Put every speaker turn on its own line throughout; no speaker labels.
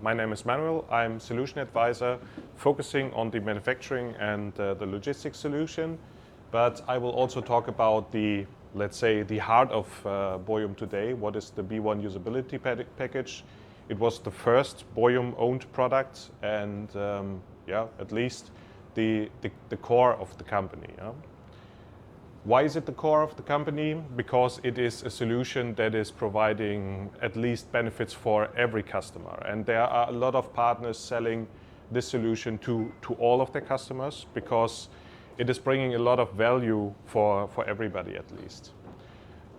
My name is Manuel. I'm solution advisor focusing on the manufacturing and the logistics solution. But I will also talk about the, let's say, the heart of Boyum today. What is the B1 usability package? It was the first Boyum owned product and at least the core of the company. Yeah? Why is it the core of the company? Because it is a solution that is providing at least benefits for every customer. And there are a lot of partners selling this solution to all of their customers because it is bringing a lot of value for everybody at least.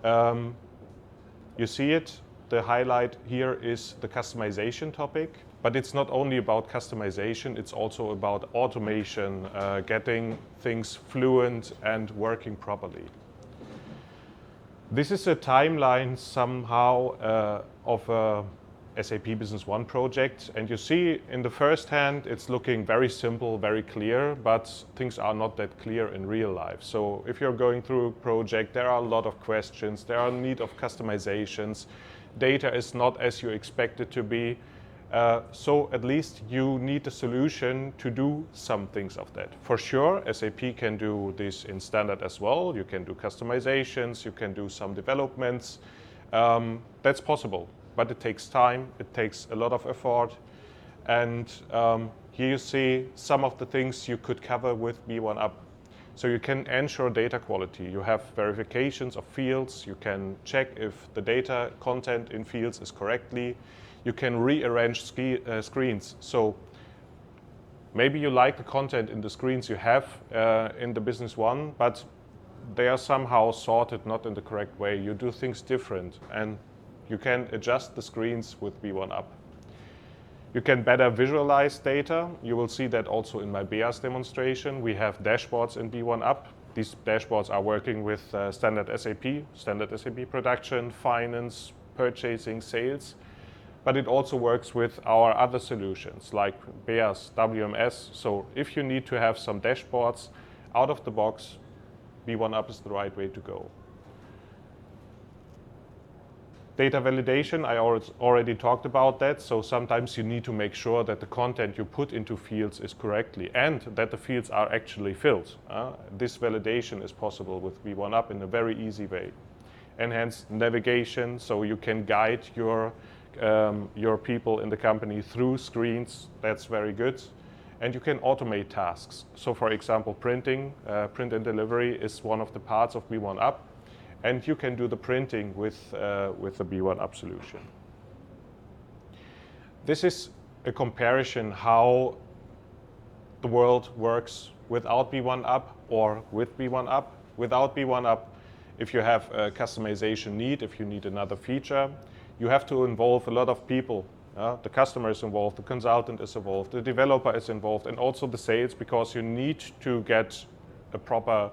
You see it, the highlight here is the customization topic. But it's not only about customization, it's also about automation, getting things fluent and working properly. This is a timeline somehow of a SAP Business One project. And you see in the first hand, it's looking very simple, very clear, but things are not that clear in real life. So if you're going through a project, there are a lot of questions, there are need of customizations, data is not as you expect it to be. So at least you need a solution to do some things of that. For sure, SAP can do this in standard as well. You can do customizations, you can do some developments. That's possible, but it takes time, it takes a lot of effort. And here you see some of the things you could cover with B1 Up. So you can ensure data quality. You have verifications of fields. You can check if the data content in fields is correctly. You can rearrange screens. So maybe you like the content in the screens you have in the Business One, but they are somehow sorted not in the correct way. You do things different and you can adjust the screens with B1 Up. You can better visualize data. You will see that also in my Beas demonstration. We have dashboards in B1 Up. These dashboards are working with standard SAP production, finance, purchasing, sales. But it also works with our other solutions like Beas, WMS. So if you need to have some dashboards out of the box, B1 Up is the right way to go. Data validation, I already talked about that. So sometimes you need to make sure that the content you put into fields is correctly and that the fields are actually filled. This validation is possible with B1 Up in a very easy way. Enhanced navigation, so you can guide your people in the company through screens. That's very good. And you can automate tasks. So for example, printing, print and delivery is one of the parts of B1 Up. And you can do the printing with the B1 Up solution. This is a comparison how the world works without B1 Up or with B1 Up. Without B1 Up, if you have a customization need, if you need another feature, you have to involve a lot of people. The customer is involved, the consultant is involved, the developer is involved, and also the sales, because you need to get a proper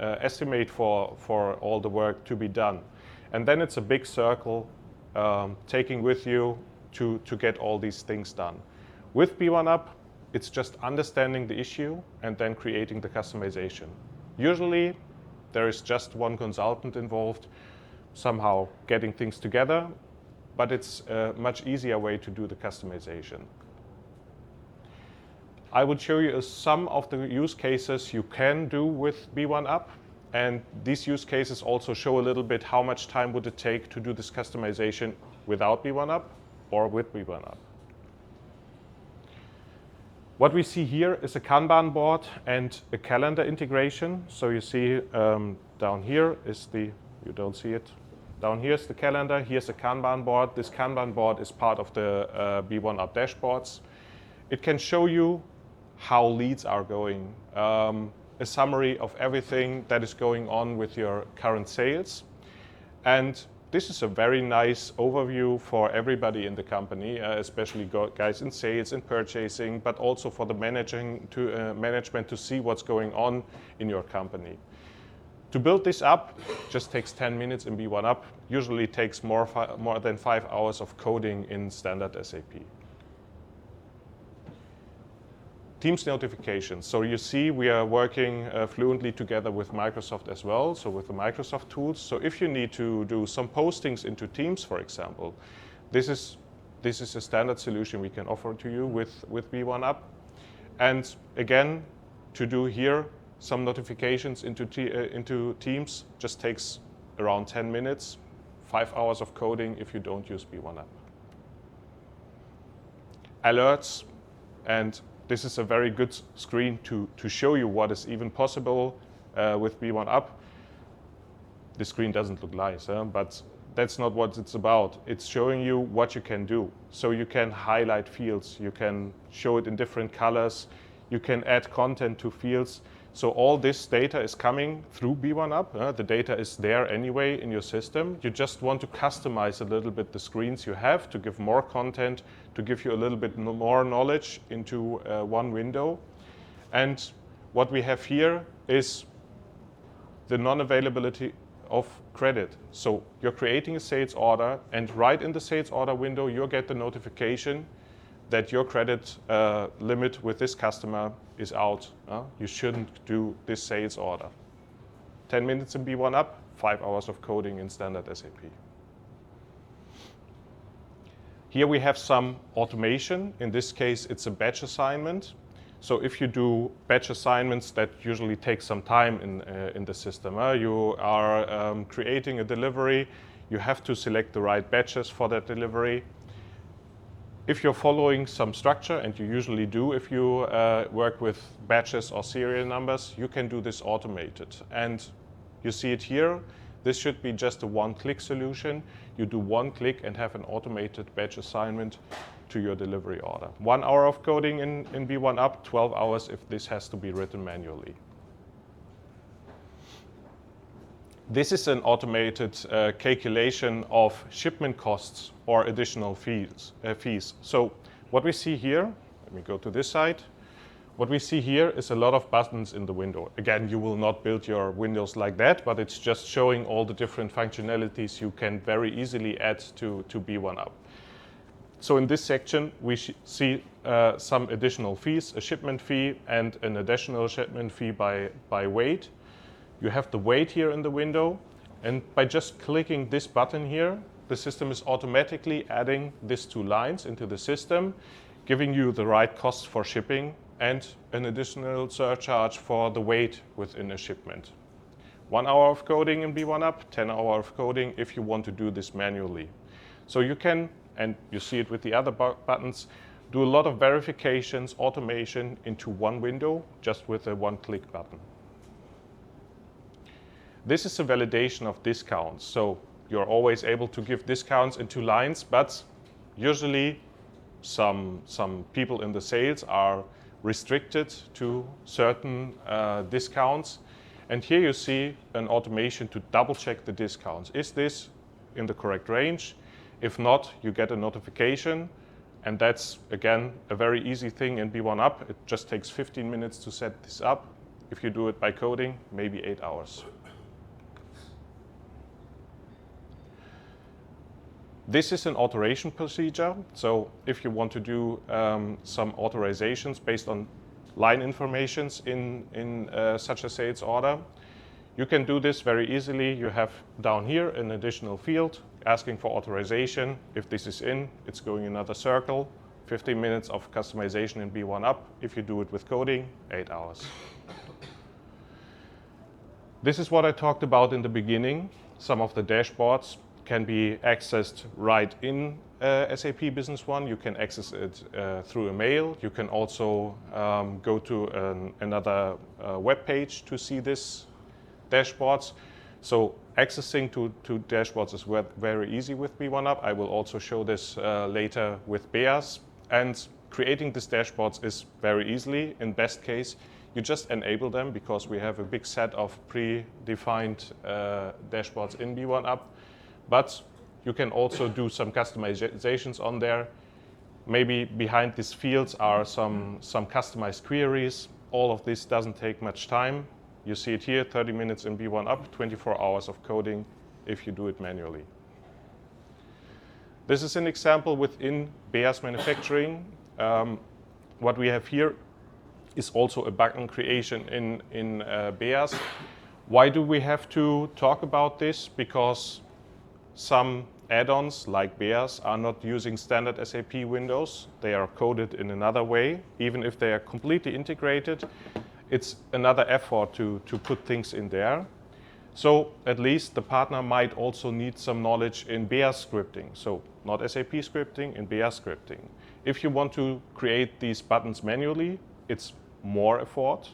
estimate for all the work to be done. And then it's a big circle taking with you to get all these things done. With B1 Up, it's just understanding the issue and then creating the customization. Usually, there is just one consultant involved, somehow getting things together, but it's a much easier way to do the customization. I would show you some of the use cases you can do with B1 Up, and these use cases also show a little bit how much time would it take to do this customization without B1 Up or with B1 Up. What we see here is a Kanban board and a calendar integration. So you see down here is you don't see it. Down here is the calendar, here's a Kanban board. This Kanban board is part of the B1 Up dashboards. It can show you how leads are going, a summary of everything that is going on with your current sales. And this is a very nice overview for everybody in the company, especially guys in sales and purchasing, but also for the management to see what's going on in your company. To build this up just takes 10 minutes in B1 Up. Usually takes more than 5 hours of coding in standard SAP. Teams notifications. So you see we are working fluently together with Microsoft as well, so with the Microsoft tools. So if you need to do some postings into Teams, for example, this is this is a standard solution we can offer to you with B1 Up. And again, to do here some notifications into Teams just takes around 10 minutes, 5 hours of coding if you don't use B1 Up. Alerts, and this is a very good screen to show you what is even possible with B1 Up. The screen doesn't look nice, but that's not what it's about. It's showing you what you can do. So you can highlight fields, you can show it in different colors, you can add content to fields. So all this data is coming through B1 Up. The data is there anyway in your system. You just want to customize a little bit the screens you have to give more content, to give you a little bit more knowledge into one window. And what we have here is the non-availability of credit. So you're creating a sales order, and right in the sales order window, you'll get the notification that your credit limit with this customer is out. You shouldn't do this sales order. 10 minutes in B1 Up, 5 hours of coding in standard SAP. Here we have some automation. In this case, it's a batch assignment. So if you do batch assignments, that usually takes some time in the system. You are creating a delivery. You have to select the right batches for that delivery. If you're following some structure, and you usually do if you work with batches or serial numbers, you can do this automated. And you see it here. This should be just a one-click solution. You do one click and have an automated batch assignment to your delivery order. 1 hour of coding in B1 Up, 12 hours if this has to be written manually. This is an automated calculation of shipment costs or additional fees. So what we see here, let me go to this side. What we see here is a lot of buttons in the window. Again, you will not build your windows like that, but it's just showing all the different functionalities you can very easily add to B1 Up. So in this section, we see some additional fees, a shipment fee and an additional shipment fee by weight. You have the weight here in the window, and by just clicking this button here, the system is automatically adding these two lines into the system, giving you the right cost for shipping and an additional surcharge for the weight within a shipment. 1 hour of coding in B1 Up, 10 hours of coding if you want to do this manually. So you can, and you see it with the other buttons, do a lot of verifications, automation into one window just with a one-click button. This is a validation of discounts. So you're always able to give discounts into lines, but usually some people in the sales are restricted to certain discounts. And here you see an automation to double check the discounts. Is this in the correct range? If not, you get a notification. And that's, again, a very easy thing in B1 Up. It just takes 15 minutes to set this up. If you do it by coding, maybe 8 hours. This is an authorization procedure. So if you want to do some authorizations based on line informations in such a sales order, you can do this very easily. You have down here an additional field asking for authorization. If this is in, it's going another circle. 15 minutes of customization in B1 Up. If you do it with coding, 8 hours. This is what I talked about in the beginning. Some of the dashboards can be accessed right in SAP Business One. You can access it through a mail. You can also go to another web page to see this dashboards. So accessing to dashboards is very easy with B1 Up. I will also show this later with Beas. And creating these dashboards is very easily. In best case, you just enable them because we have a big set of predefined dashboards in B1 Up. But you can also do some customizations on there. Maybe behind these fields are some customized queries. All of this doesn't take much time. You see it here, 30 minutes in B1 Up, 24 hours of coding if you do it manually. This is an example within Beas manufacturing. What we have here is also a button creation in Beas. Why do we have to talk about this? Because some add-ons like Beas are not using standard SAP windows. They are coded in another way. Even if they are completely integrated, it's another effort to put things in there. So at least the partner might also need some knowledge in Beas scripting. So not SAP scripting, in Beas scripting. If you want to create these buttons manually, it's more effort.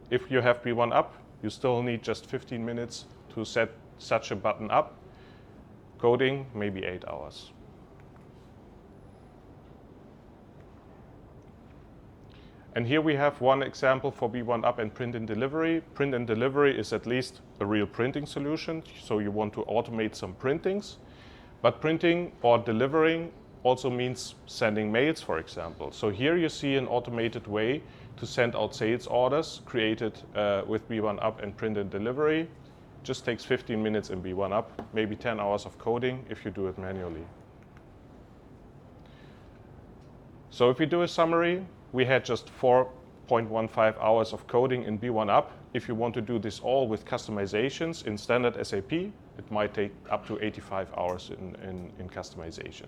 If you have B1 up, you still need just 15 minutes to set such a button up. Coding, maybe 8 hours. And here we have one example for B1 up and print and delivery. Print and delivery is at least a real printing solution. So you want to automate some printings. But printing or delivering also means sending mails, for example. So here you see an automated way to send out sales orders created with B1 up and print and delivery. Just takes 15 minutes in B1 up, maybe 10 hours of coding if you do it manually. So if we do a summary, we had just 4.15 hours of coding in B1 up. If you want to do this all with customizations in standard SAP, it might take up to 85 hours in customization.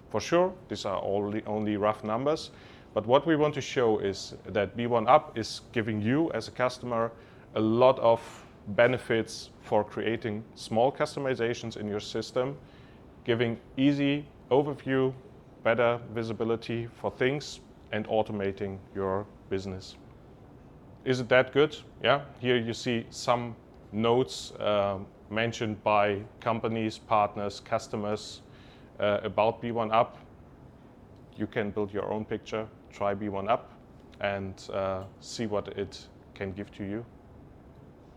For sure, these are only rough numbers, but what we want to show is that B1 up is giving you as a customer a lot of benefits for creating small customizations in your system, giving easy overview, better visibility for things, and automating your business. Is it that good? Yeah, here you see some notes mentioned by companies, partners, customers about B1 up. You can build your own picture, try B1 up, and see what it can give to you.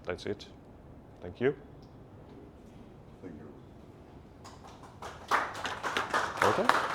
That's it. Thank you.
Thank you.
Okay.